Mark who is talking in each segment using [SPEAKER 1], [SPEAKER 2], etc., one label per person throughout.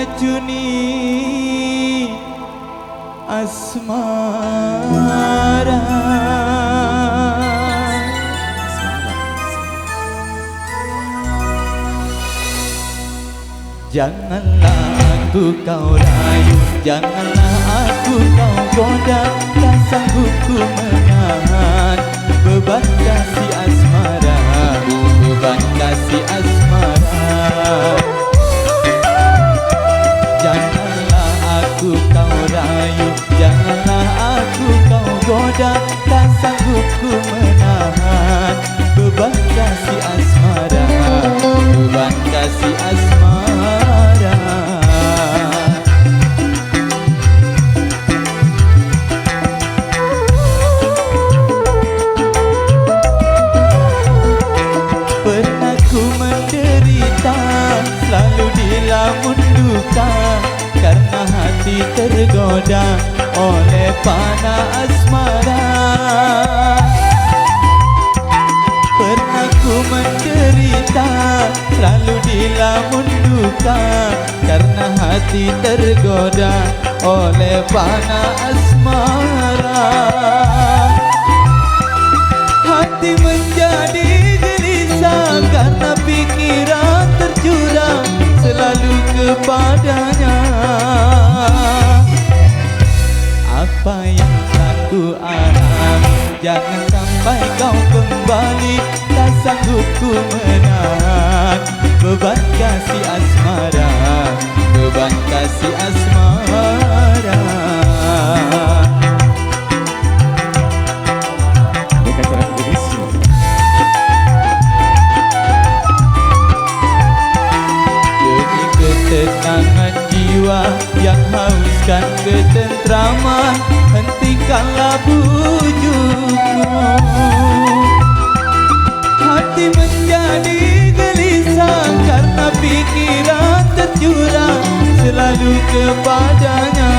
[SPEAKER 1] meracuni asmara. Janganlah aku kau rayu, janganlah aku kau goda, tak sanggup ku menahan beban kasih asmara, beban kasih asmara. Janganlah aku kau rayu, janganlah aku kau goda, tak sanggup ku menahan beban kasih asmara, beban kasih asmara. Pernah ku menderita, selalu dilamun duka, karena hati tergoda oleh panah asmara. Pernah ku menderita, selalu dilamun duka, karena hati tergoda oleh panah asmara. Hati menjadi gelisah karena pikiran terjurang selalu kepadanya. Apa yang aku alami, jangan sampai kau kembali, tak sanggup ku menahan beban kasih asmara, beban kasih asmara. Demi ketenangan jiwa yang hauskan ketentraman, hentikanlah bujukku. Hati menjadi gelisah karena pikiran terjurang selalu kepadanya.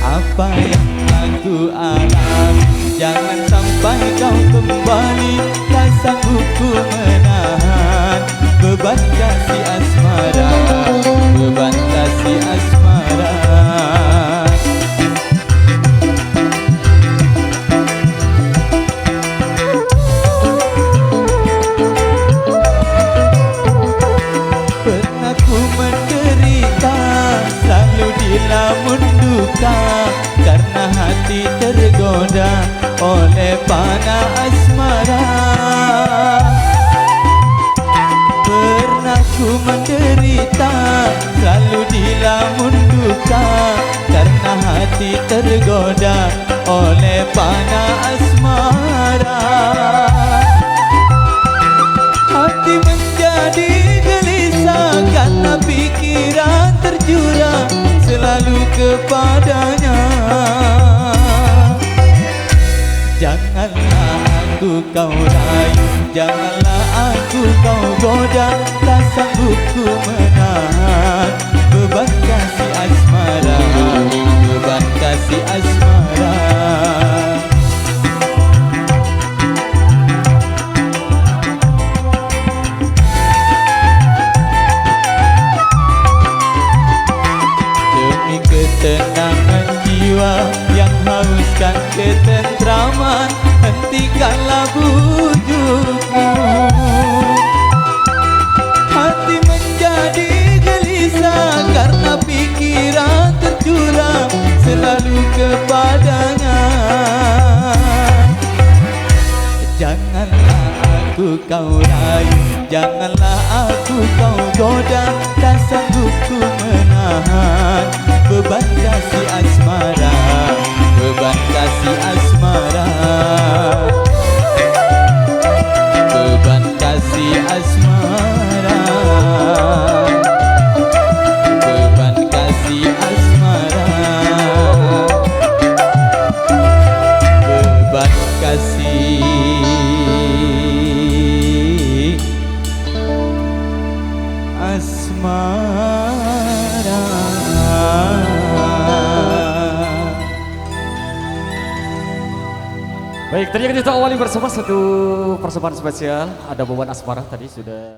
[SPEAKER 1] Apa yang aku alami, jangan sampai kau kembali, tak sanggup ku menahan beban kasih asmara, beban kasih asmara. Pernah ku menderita, selalu dilamun duka, karena hati tergoda oleh panah asmara. Pernah ku menderita, selalu dilamun duka, karena hati tergoda oleh panah asmara. Hati menjadi gelisah karena pikiran terjurang selalu kepadanya. Janganlah aku kau rayu, janganlah aku kau goda, tak sanggup ku menahan beban kasih asmara, beban kasih asmara. Demi ketenangan jiwa yang hauskan ketentraman, hentikanlah bujukku. Hati menjadi gelisah karena pikiran terjurang selalu kepadanya. Janganlah aku kau rayu, janganlah aku kau goda, tak sanggup ku menahan beban kasih asmara, beban kasih asmara, beban kasih asmara, beban kasih asmara, beban kasih asmara.
[SPEAKER 2] Baik, ternyata kita awali bersama satu persembahan spesial. Ada beban asmara tadi sudah.